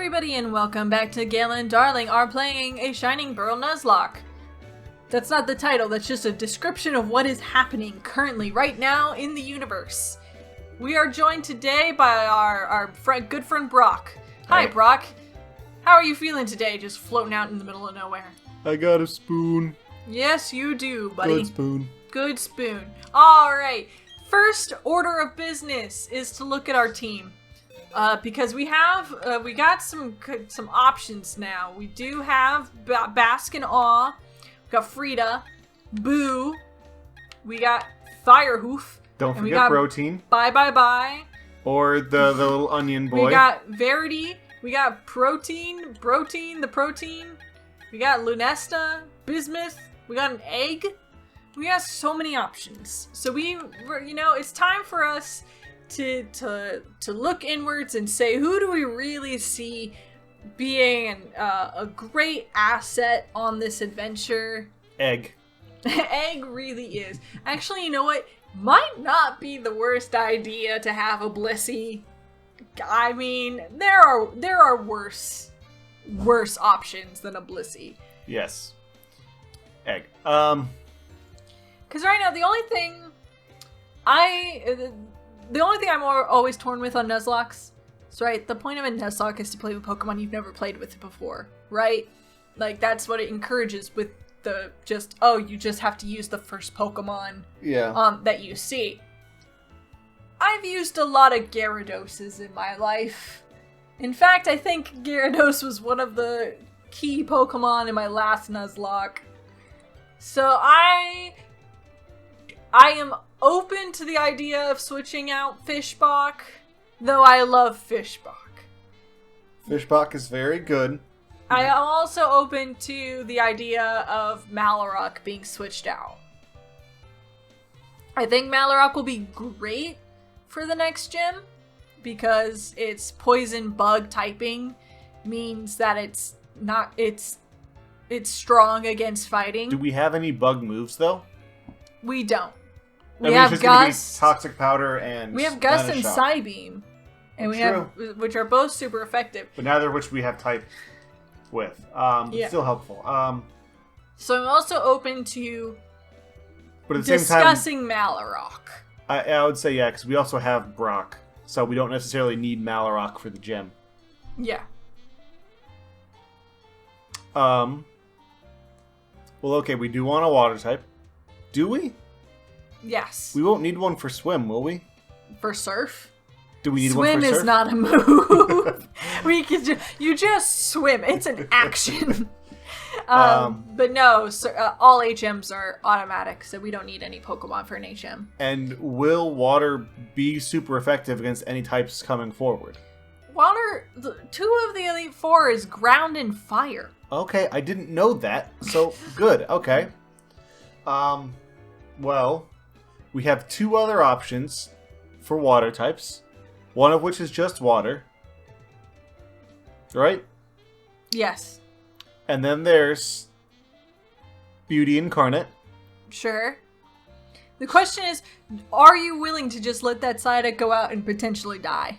everybody, and welcome back to Gale and Darling are playing a Shining Pearl Nuzlocke. That's not the title, that's just a description of what is happening currently, right now, in the universe. We are joined today by our good friend Brock. Hi, Brock. How are you feeling today, just floating out in the middle of nowhere? I got a spoon. Yes, you do, buddy. Good spoon. Good spoon. Alright, first order of business is to look at our team. Because we got some options now. We do have Bask and Awe. We got Frida, Boo. We got Firehoof. Don't forget Protein. Bye. Or the little onion boy. We got Verity. We got Protein. The Protein. We got Lunesta, Bismuth. We got an egg. We got so many options. So it's time for us to look inwards and say, who do we really see being a great asset on this adventure? Egg. Egg really is. Actually, you know what? Might not be the worst idea to have a Blissey. I mean, there are worse options than a Blissey. Yes. Egg. Because right now, the only thing I'm always torn with on Nuzlocks is, right, the point of a Nuzlocke is to play with Pokemon you've never played with before, right? Like, that's what it encourages with the you just have to use the first Pokemon that you see. I've used a lot of Gyarados in my life. In fact, I think Gyarados was one of the key Pokemon in my last Nuzlocke. So I am open to the idea of switching out Fishbach, though I love Fishbach. Fishbach is very good. I am also open to the idea of Malarok being switched out. I think Malarok will be great for the next gym, because its poison bug typing means that it's strong against fighting. Do we have any bug moves, though? We don't. We have Gust, Toxic Powder, and we have Gust and Psybeam, and which are both super effective. But neither of which we have type with. Still helpful. So I'm also open to but at the discussing same time, Malarok. I would say because we also have Brock, so we don't necessarily need Malarok for the gym. Yeah. Well, okay, we do want a water type. Do we? Yes. We won't need one for swim, will we? For surf? Do we need swim one for surf? Swim is not a move. You just swim. It's an action. But no, all HMs are automatic, so we don't need any Pokemon for an HM. And will water be super effective against any types coming forward? Water, 2 of the Elite 4 is ground and fire. Okay, I didn't know that, so good, okay. Well, we have 2 other options for water types, one of which is just water, right? Yes. And then there's Beauty Incarnate. Sure. The question is, are you willing to just let that Psyduck go out and potentially die?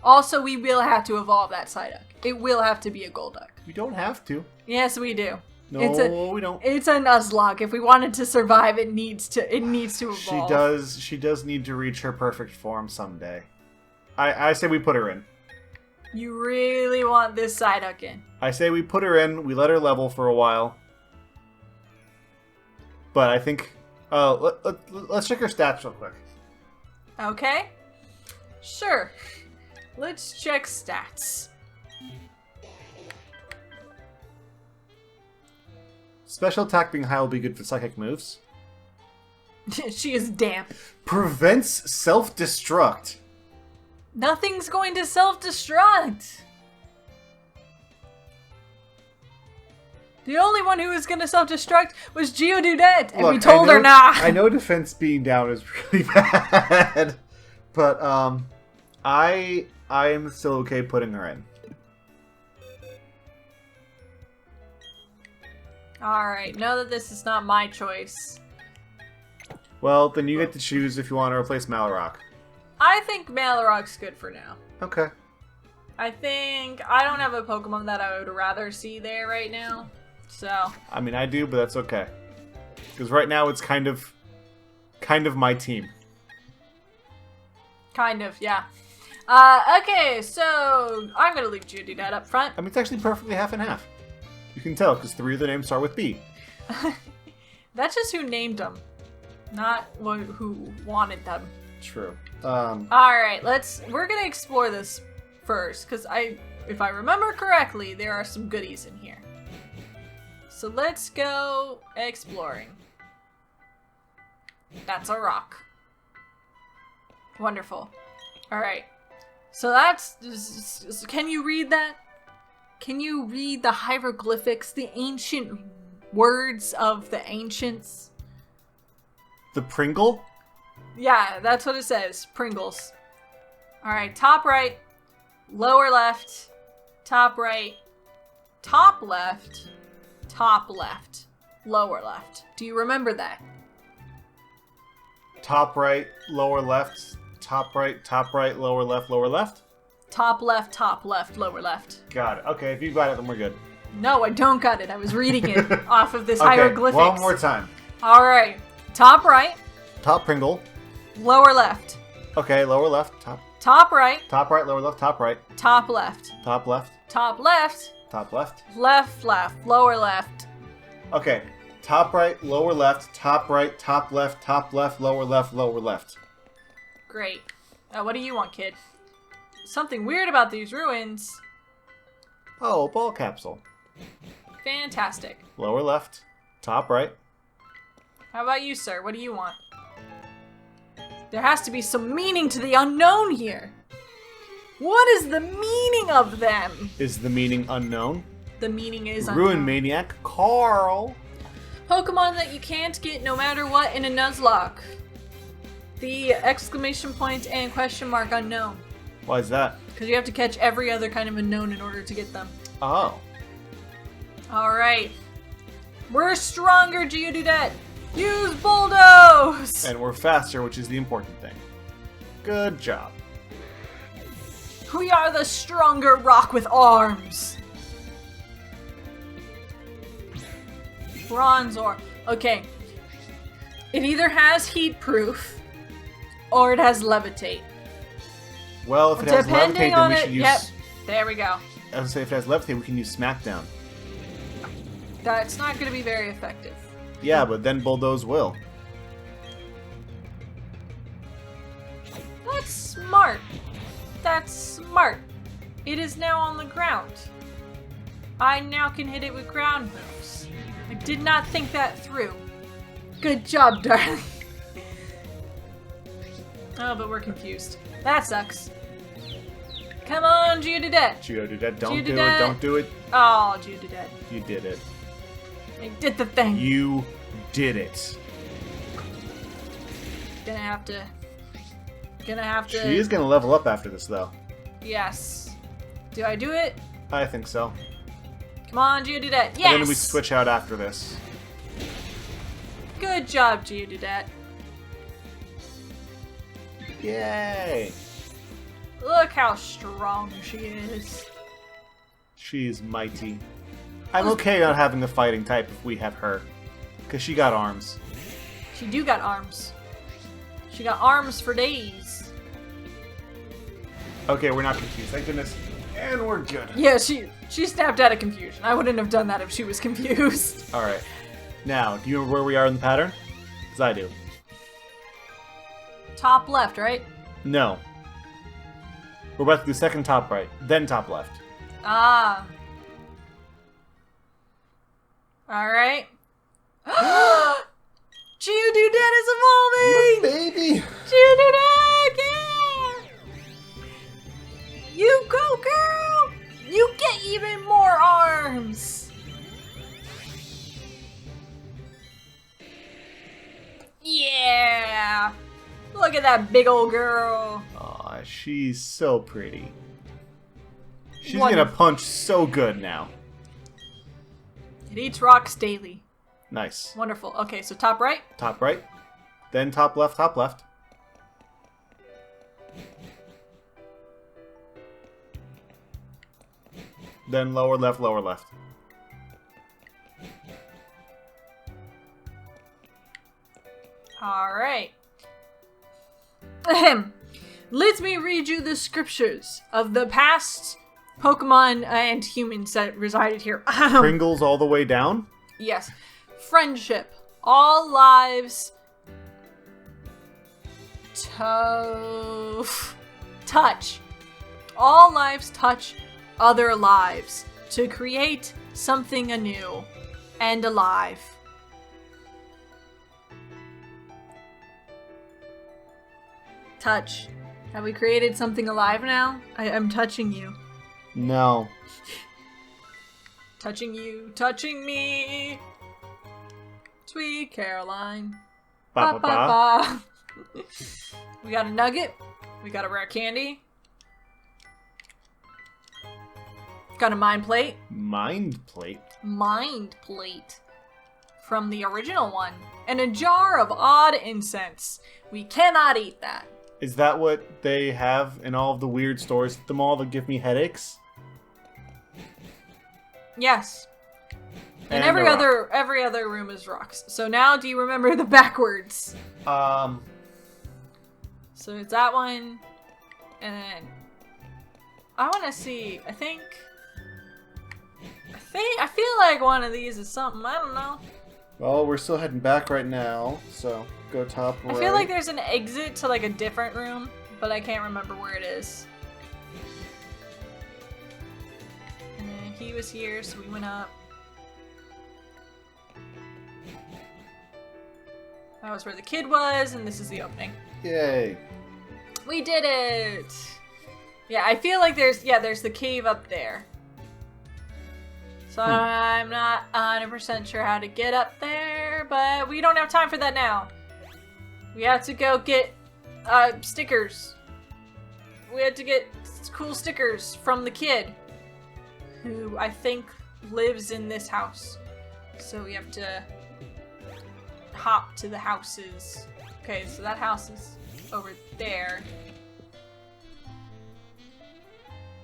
Also, we will have to evolve that Psyduck. It will have to be a Golduck. We don't have to. Yes, we do. No, we don't. It's a Nuzlocke. If we want it to survive, it needs to evolve. She does need to reach her perfect form someday. I say we put her in. You really want this Psyduck in? I say we put her in, we let her level for a while. But I think... let's check her stats real quick. Okay. Sure. Let's check stats. Special attack being high will be good for psychic moves. She is damp. Prevents self-destruct. Nothing's going to self-destruct. The only one who was going to self-destruct was Geodude, and we told her not. I know defense being down is really bad, but I am still okay putting her in. Alright, know that this is not my choice. Well, then you get to choose if you want to replace Malarok. I think Malarok's good for now. Okay. I think I don't have a Pokemon that I would rather see there right now. So. I mean, I do, but that's okay. Because right now it's kind of my team. Kind of, yeah. Okay, so I'm gonna leave Geodude up front. I mean, it's actually perfectly half and half. You can tell because 3 of the names start with B. That's just who named them, not who wanted them. True. All right, we're gonna explore this first because if I remember correctly, there are some goodies in here. So let's go exploring. That's a rock. Wonderful. All right. So can you read that? Can you read the hieroglyphics, the ancient words of the ancients? The Pringle? Yeah, that's what it says. Pringles. All right, top right, lower left, top right, top left, top left, lower left. Do you remember that? Top right, lower left, top right, lower left, lower left? Top left, lower left. Got it. Okay, if you got it, then we're good. No, I don't got it. I was reading it off of this Okay, hieroglyphics. one more time. All right. Top right, Top Pringle. lower left. Okay, lower left, top. Top right, Top right, lower left, top right. top left. Top left, Top left, top left. left, lower left. Okay, top right, lower left, top right, top left, lower left, lower left. Great. What do you want, kid? Something weird about these ruins. Oh, ball capsule. Fantastic. Lower left, top right. How about you, sir? What do you want? There has to be some meaning to the unknown here. What is the meaning of them? Is the meaning unknown? The meaning is Ruin unknown. Maniac Carl. Pokemon that you can't get no matter what in a Nuzlocke. The exclamation point and question mark unknown. Why is that? Because you have to catch every other kind of unknown in order to get them. Oh. Alright. We're stronger, Geodude! Use Bulldoze! And we're faster, which is the important thing. Good job. We are the stronger rock with arms! Bronzor. Okay. It either has heat proof or it has levitate. Well, if it has Depending levitate, then on we it, should use... yep. There we go. I was say if it has levitate, we can use Smackdown. That's not going to be very effective. Yeah, but then Bulldoze will. That's smart. That's smart. It is now on the ground. I now can hit it with ground moves. I did not think that through. Good job, darling. Oh, but we're confused. That sucks. Come on, Geodude. Geodude, don't do Geodude. it, don't do it. Oh, Geodude. You did it. I did the thing. You did it. Gonna have to. She is gonna level up after this, though. Yes. Do I do it? I think so. Come on, Geodude. Yes! And then we switch out after this. Good job, Geodude. Yay! Look how strong she is. She's mighty. I'm okay not having a fighting type if we have her. Because she got arms. She do got arms. She got arms for days. Okay, we're not confused. Thank goodness. And we're good. Yeah, she snapped out of confusion. I wouldn't have done that if she was confused. Alright. Now, do you remember where we are in the pattern? Because I do. Top left, right? No. We're about to do second top right, then top left. Ah. Alright. Geodude is evolving! Baby! Geodude, yeah! You go, girl! You get even more arms! Yeah! Look at that big old girl! Aw, she's so pretty. She's Wonderful. gonna punch so good now. It eats rocks daily. Nice. Wonderful. Okay, so top right. Top right, then top left, top left. Then lower left, lower left. Alright. Ahem. Let me read you the scriptures of the past Pokemon and humans that resided here. Pringles all the way down? Yes. Friendship. All lives... touch. All lives touch other lives to create something anew and alive. Touch. Have we created something alive now? I'm touching you. No. Touching you, touching me. Sweet Caroline. Ba, ba, ba. We got a nugget. We got a rare candy. Got a mind plate. Mind plate? Mind plate. From the original one. And a jar of odd incense. We cannot eat that. Is that what they have in all of the weird stores at the mall that give me headaches? Yes. And And every a rock. every other room is rocks. So now do you remember the backwards? So it's that one. And then I wanna see, I feel like one of these is something, I don't know. Well, we're still heading back right now, so go top right. I feel like there's an exit to like a different room, but I can't remember where it is. And then he was here, so we went up. That was where the kid was, and this is the opening. Yay. We did it! Yeah, I feel like there's the cave up there. So I'm not 100% sure how to get up there, but we don't have time for that now. We have to go get stickers. We had to get cool stickers from the kid, who I think lives in this house. So we have to hop to the houses. Okay, so that house is over there.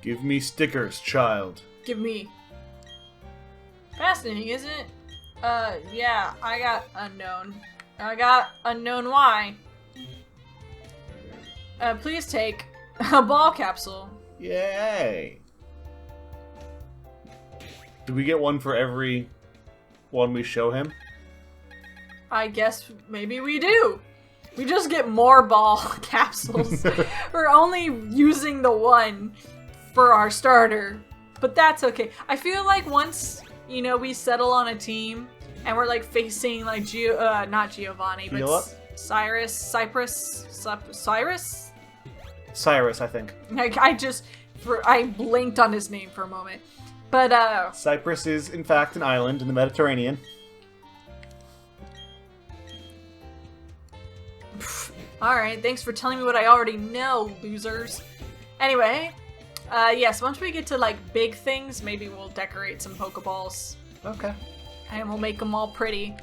Give me stickers, child. Give me. Fascinating, isn't it? Yeah, I got unknown. I got unknown why. Please take a ball capsule. Yay. Do we get one for every one we show him? I guess maybe we do. We just get more ball capsules. We're only using the one for our starter, but that's okay. I feel like once, you know, we settle on a team and we're like facing like not Giovanni, but Philip? Cyrus, Cyrus, I think. Like I blinked on his name for a moment, but Cyprus is in fact an island in the Mediterranean. Alright, thanks for telling me what I already know, losers. Anyway, yes, once we get to, like, big things, maybe we'll decorate some Pokeballs. Okay. And we'll make them all pretty.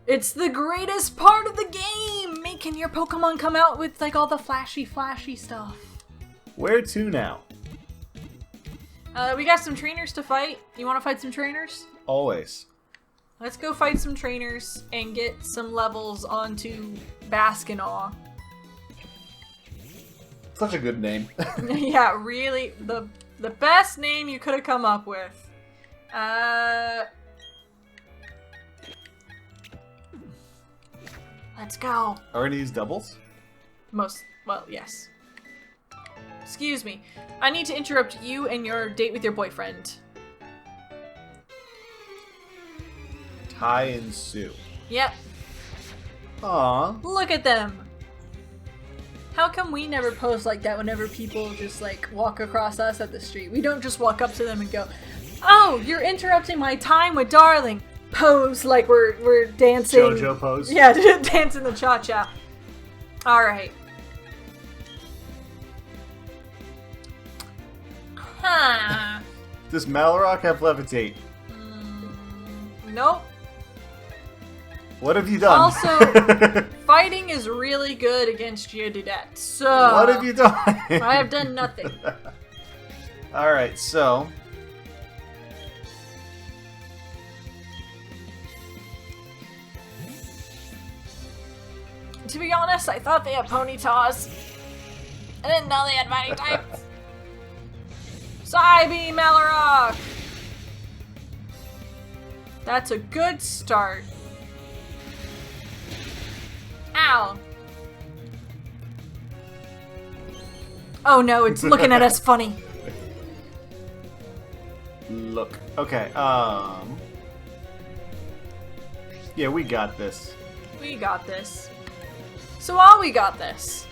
It's the greatest part of the game! Making your Pokemon come out with, like, all the flashy stuff. Where to now? We got some trainers to fight. You want to fight some trainers? Always. Let's go fight some trainers and get some levels onto Baskin-Aw. Such a good name. Yeah, really, the best name you could have come up with. Let's go. Are any of these doubles? Well, yes. Excuse me. I need to interrupt you and your date with your boyfriend. Ty and Sue. Yep. Aww. Look at them. How come we never post like that whenever people just like walk across us at the street? We don't just walk up to them and go, "Oh, you're interrupting my time with darling." Pose like we're dancing. JoJo pose. Yeah, dancing the cha-cha. All right. Huh. Does Malrock have levitate? Nope. What have you done? Also, fighting is really good against Geodudet, so... What have you done? I have done nothing. Alright, so... To be honest, I thought they had ponytails. I didn't know they had fighting types. Psybeam Malarok! That's a good start. Ow. Oh no, it's looking at us funny. Look. Okay, yeah, we got this. We got this. So while we got this,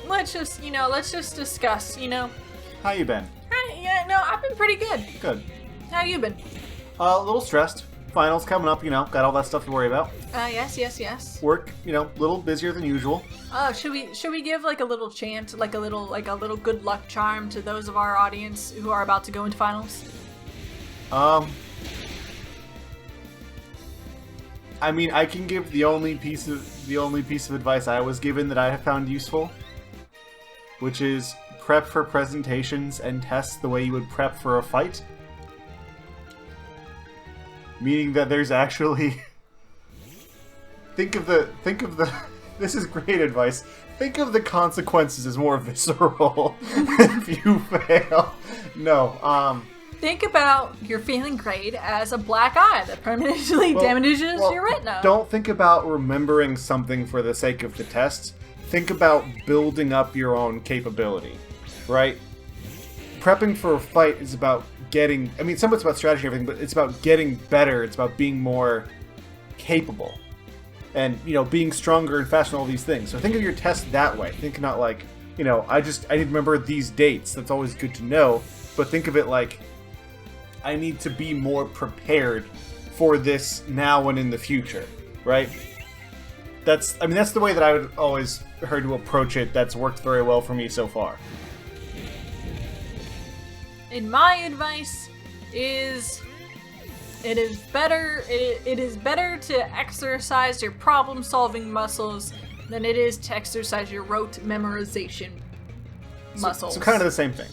let's just discuss, How you been? Yeah, no, I've been pretty good. Good. How you been? A little stressed. Finals coming up, got all that stuff to worry about. Yes. Work, a little busier than usual. Should we give like a little chant, like a little good luck charm to those of our audience who are about to go into finals? I mean, I can give the only piece of advice I was given that I have found useful, which is prep for presentations and tests the way you would prep for a fight. Meaning that there's actually think of the this is great advice. Think of the consequences as more visceral if you fail. No, think about your failing grade as a black eye that permanently damages your retina. Don't think about remembering something for the sake of the test. Think about building up your own capability, right? Prepping for a fight is about getting... I mean, some of it's about strategy and everything, but it's about getting better. It's about being more capable. And, being stronger and faster and all these things. So think of your test that way. Think not like, I need to remember these dates. That's always good to know. But think of it like, I need to be more prepared for this now and in the future, right? That's the way that I would always heard to approach it. That's worked very well for me so far. And my advice is, it is better to exercise your problem-solving muscles than it is to exercise your rote memorization muscles. So kind of the same thing.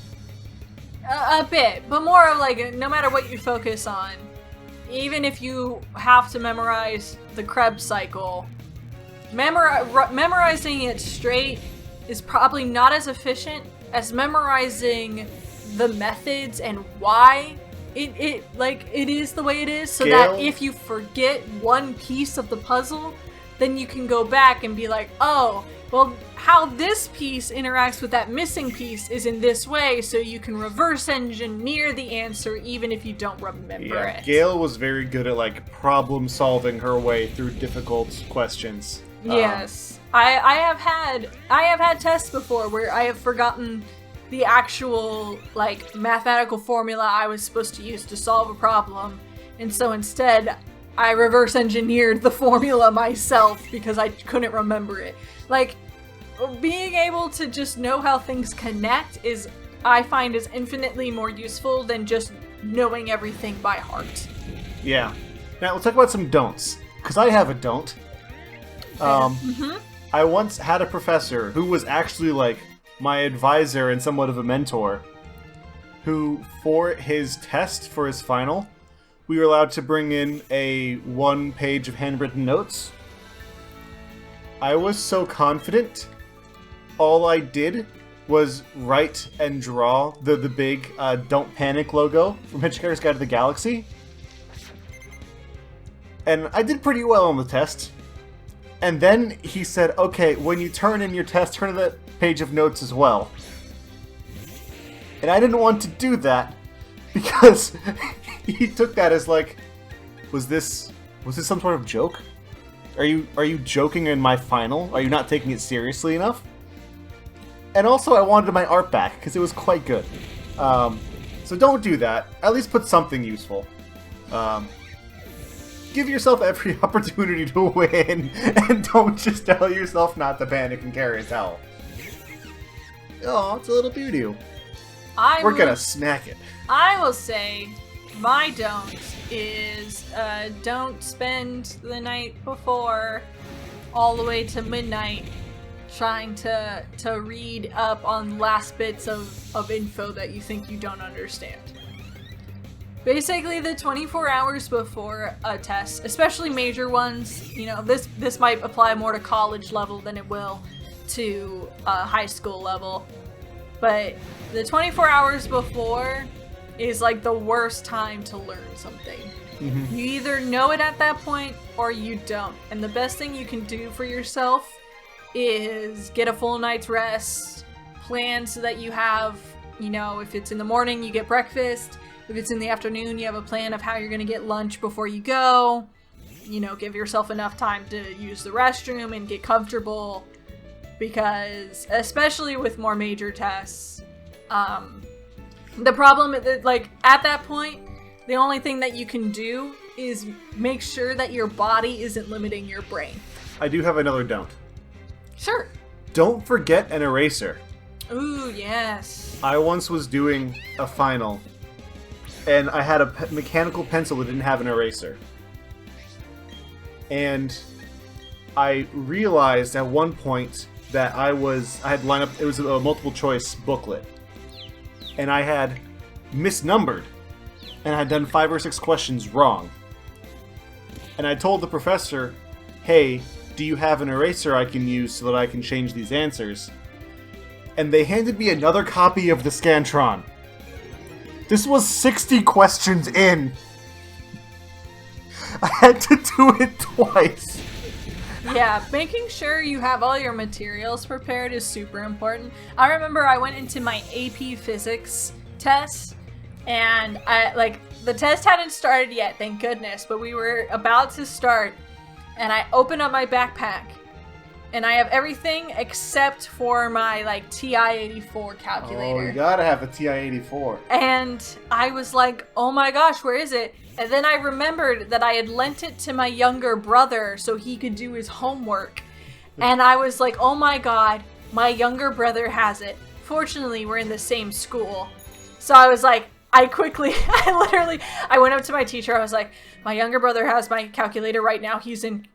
A bit, but more of like, no matter what you focus on, even if you have to memorize the Krebs cycle, memorizing it straight is probably not as efficient as memorizing the methods and why it is the way it is, so that if you forget one piece of the puzzle, then you can go back and be like, oh, well, how this piece interacts with that missing piece is in this way, so you can reverse engineer the answer even if you don't remember it. Gale was very good at problem solving her way through difficult questions. Yes. I have had tests before where I have forgotten the actual mathematical formula I was supposed to use to solve a problem, and so instead I reverse engineered the formula myself because I couldn't remember it. Being able to just know how things connect I find is infinitely more useful than just knowing everything by heart. Yeah. Now let's talk about some don'ts, because I have a don't. I once had a professor who was actually my advisor and somewhat of a mentor, who for his test for his final, we were allowed to bring in a 1 page of handwritten notes. I was so confident, all I did was write and draw the big Don't Panic logo from Hitchhiker's Guide to the Galaxy. And I did pretty well on the test. And then he said, okay, when you turn in your test, turn in that page of notes as well. And I didn't want to do that because he took that as was this some sort of joke? Are you joking in my final? Are you not taking it seriously enough? And also I wanted my art back because it was quite good. So don't do that. At least put something useful. Give yourself every opportunity to win, and don't just tell yourself not to panic and carry a towel. Oh, it's a little beauty. We're gonna snack it. I will say, my don't is, don't spend the night before all the way to midnight trying to read up on last bits of info that you think you don't understand. Basically, the 24 hours before a test, especially major ones, you know, this might apply more to college level than it will to high school level. But the 24 hours before is like the worst time to learn something. Mm-hmm. You either know it at that point or you don't. And the best thing you can do for yourself is get a full night's rest, plan so that you have, you know, if it's in the morning, you get breakfast. If it's in the afternoon, you have a plan of how you're going to get lunch before you go. You know, give yourself enough time to use the restroom and get comfortable. Because, especially with more major tests, the problem is, like, at that point, the only thing that you can do is make sure that your body isn't limiting your brain. I do have another don't. Sure. Don't forget an eraser. Ooh, yes. I once was doing a final, and I had a mechanical pencil that didn't have an eraser. And I realized at one point that I had lined up, it was a multiple choice booklet, and I had misnumbered, and I had done 5 or 6 questions wrong. And I told the professor, hey, do you have an eraser I can use so that I can change these answers? And they handed me another copy of the Scantron. This was 60 questions in. I had to do it twice. Yeah, making sure you have all your materials prepared is super important. I remember I went into my AP Physics test, and the test hadn't started yet, thank goodness, but we were about to start, and I opened up my backpack, and I have everything except for my, TI-84 calculator. Oh, you gotta have a TI-84. And I was like, oh my gosh, where is it? And then I remembered that I had lent it to my younger brother so he could do his homework. And I was like, oh my god, my younger brother has it. Fortunately, we're in the same school. So I was like, I went up to my teacher. I was like, my younger brother has my calculator right now. He's in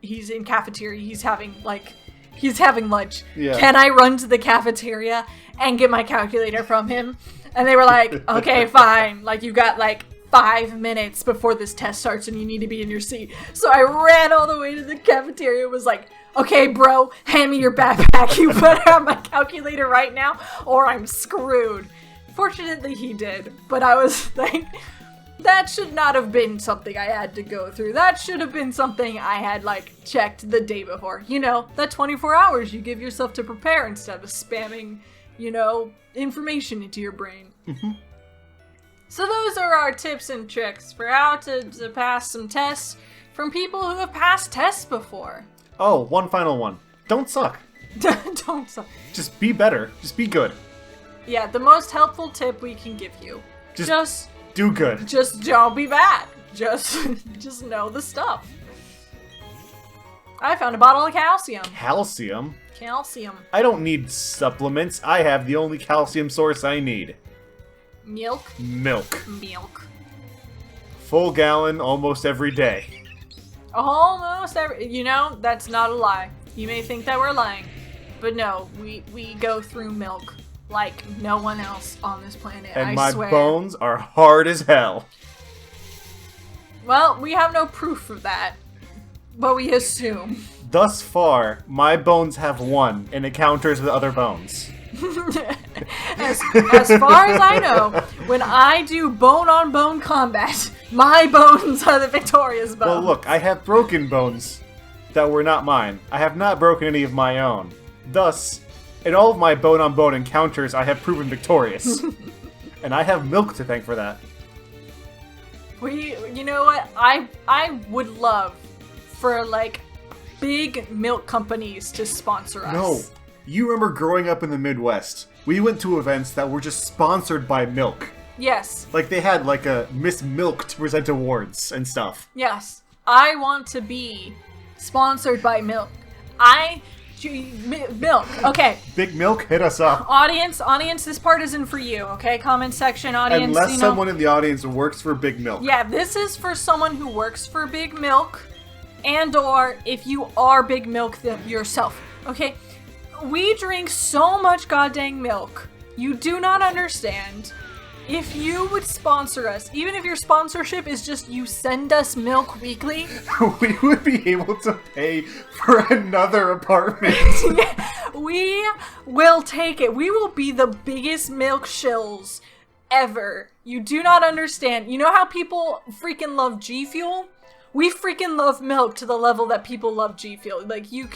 cafeteria. He's having lunch. Yeah. Can I run to the cafeteria and get my calculator from him? And they were like, okay, fine. You've got 5 minutes before this test starts and you need to be in your seat. So I ran all the way to the cafeteria and was like, okay, bro, hand me your backpack. You better have my calculator right now or I'm screwed. Fortunately, he did. But I was like, that should not have been something I had to go through. That should have been something I had, checked the day before. You know, that 24 hours you give yourself to prepare instead of spamming, information into your brain. Mm-hmm. So those are our tips and tricks for how to pass some tests from people who have passed tests before. Oh, one final one. Don't suck. Don't suck. Just be better. Just be good. Yeah, the most helpful tip we can give you. Just do good. Just don't be bad. Just know the stuff. I found a bottle of calcium. Calcium? Calcium. I don't need supplements. I have the only calcium source I need. Milk. Full gallon almost every day. Almost every... that's not a lie. You may think that we're lying. But no, we go through milk like no one else on this planet, and I swear. And my bones are hard as hell. Well, we have no proof of that. But we assume. Thus far, my bones have won in encounters with other bones. as far as I know, when I do bone-on-bone combat, my bones are the victorious bones. Well, look, I have broken bones that were not mine. I have not broken any of my own. Thus, in all of my bone-on-bone encounters, I have proven victorious. And I have milk to thank for that. You know what? I would love for, big milk companies to sponsor us. No. You remember growing up in the Midwest, we went to events that were just sponsored by milk. Yes. They had, a Miss Milk to present awards and stuff. Yes. I want to be sponsored by milk. Milk. Okay. Big Milk, hit us up. Audience, this part isn't for you, okay? Comment section, audience. Unless someone in the audience works for Big Milk. Yeah, this is for someone who works for Big Milk, and or if you are Big Milk yourself, okay? We drink so much goddamn milk. You do not understand. if you would sponsor us, even if your sponsorship is just you send us milk weekly, we would be able to pay for another apartment. we will take it. We will be the biggest milk shills ever. You do not understand. You know how people freaking love G Fuel? We freaking love milk to the level that people love G Fuel. Like, you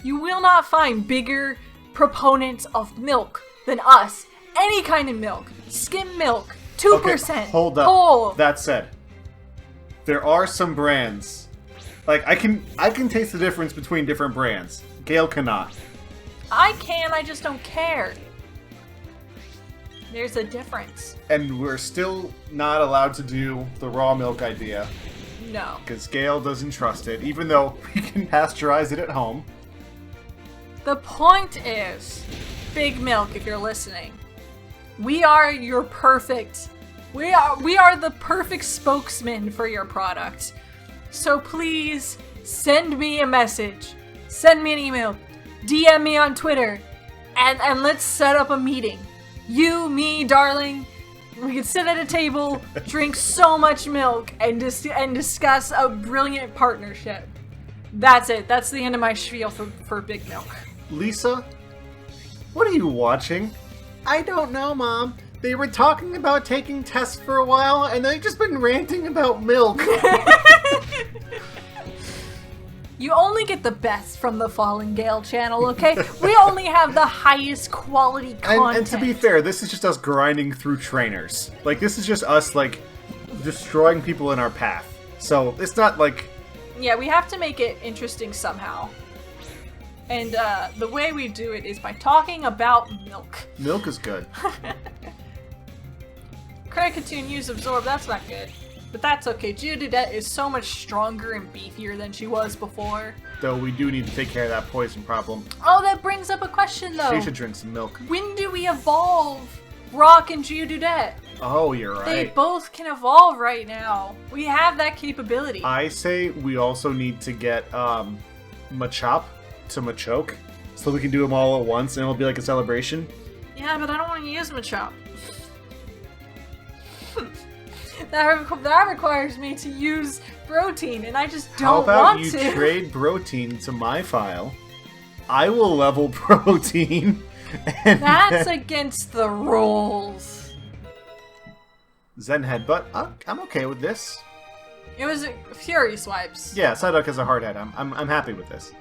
will not find bigger proponents of milk than us. Any kind of milk. Skim milk. 2%. Okay, hold up. Whole. That said, there are some brands. Like, I can taste the difference between different brands. Gale cannot. I can, I just don't care. There's a difference. And we're still not allowed to do the raw milk idea. No. Because Gale doesn't trust it, even though we can pasteurize it at home. The point is, Big Milk, if you're listening, we are your perfect, we are the perfect spokesman for your product. So please send me a message, send me an email, DM me on Twitter, and let's set up a meeting. You, me, darling, we can sit at a table, drink so much milk, and discuss a brilliant partnership. That's it. That's the end of my spiel for Big Milk. Lisa, what are you watching? I don't know, Mom. They were talking about taking tests for a while, and they've just been ranting about milk. You only get the best from the FallenGale channel, okay? We only have the highest quality content. And to be fair, this is just us grinding through trainers. Like, this is just us, like, destroying people in our path. So, it's not like... Yeah, we have to make it interesting somehow. And the way we do it is by talking about milk. Milk is good. Cricketune use Absorb, that's not good. But that's okay. Geodudet is so much stronger and beefier than she was before. Though we do need to take care of that poison problem. Oh, that brings up a question though. She should drink some milk. When do we evolve Rock and Geodudet? Oh, you're right. They both can evolve right now. We have that capability. I say we also need to get Machop to Machoke, so we can do them all at once and it'll be like a celebration. Yeah, but I don't want to use Machop. That requires me to use protein, and I just don't want to. How about you trade protein to my file? I will level protein. And that's against the rules. Zen Headbutt. I'm okay with this. It was Fury Swipes. Yeah, Psyduck has a hard head. I'm happy with this.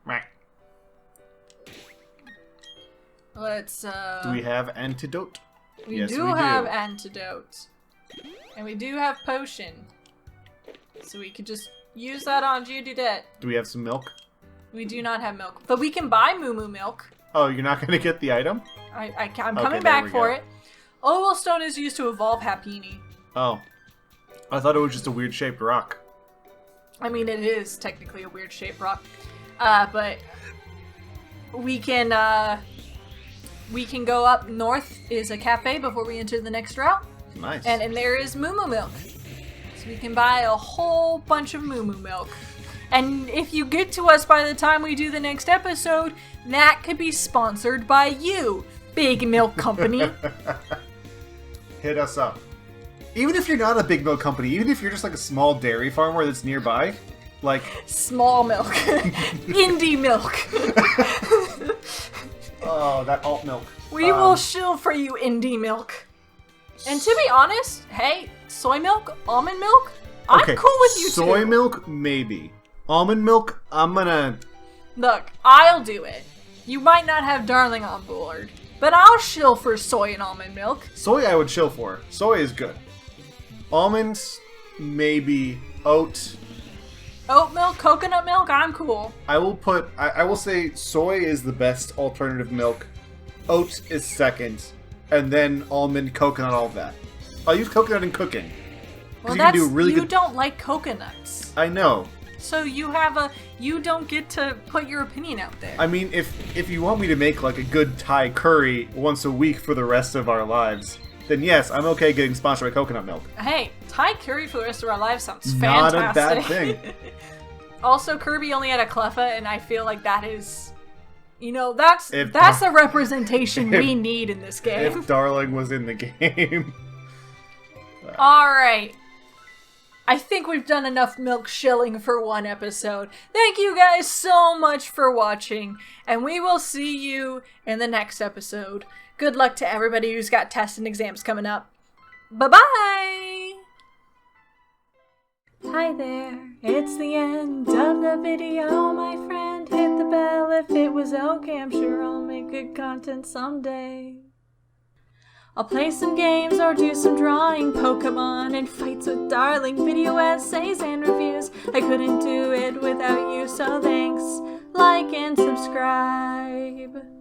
Right. Let's Do we have Antidote? We do have Antidote. And we do have Potion. So we could just use that on Geodudet. Do we have some milk? We do not have milk. But we can buy Moo Moo milk. Oh, you're not going to get the item? I'm coming back for it. Oval Stone is used to evolve Happiny. Oh. I thought it was just a weird shaped rock. I mean, it is technically a weird shaped rock. But we can go up north is a cafe before we enter the next route. Nice. And there is Moo Moo milk. So we can buy a whole bunch of Moo Moo milk. And if you get to us by the time we do the next episode, that could be sponsored by you, Big Milk Company. Hit us up. Even if you're not a big milk company, even if you're just like a small dairy farmer that's nearby, like... Small milk. Indie milk. Oh, that alt milk. We will shill for you, indie milk. And to be honest, hey, soy milk, almond milk, I'm cool with you too. Soy milk, maybe. Almond milk, I'm gonna... Look, I'll do it. You might not have Darling on board, but I'll shill for soy and almond milk. Soy I would chill for. Soy is good. Almonds, maybe. Oat. Oat milk, coconut milk, I'm cool. I will say soy is the best alternative milk. Oat is second. And then almond, coconut, all of that. I'll use coconut in cooking. Well, you can do really you good... don't like coconuts. I know. So you don't get to put your opinion out there. I mean, if you want me to make like a good Thai curry once a week for the rest of our lives, then yes, I'm okay getting sponsored by coconut milk. Hey, Thai curry for the rest of our lives sounds Not fantastic. a bad thing. Also, Kirby only had a Cleffa, and I feel like that is You know, that's the representation we need in this game. If Darling was in the game. Alright. I think we've done enough milk shilling for one episode. Thank you guys so much for watching, and we will see you in the next episode. Good luck to everybody who's got tests and exams coming up. Bye-bye! Hi there, it's the end of the video, my friend. Hit the bell if it was okay, I'm sure I'll make good content someday. I'll play some games or do some drawing, Pokemon and fights with Darling, video essays and reviews. I couldn't do it without you, so thanks, like and subscribe.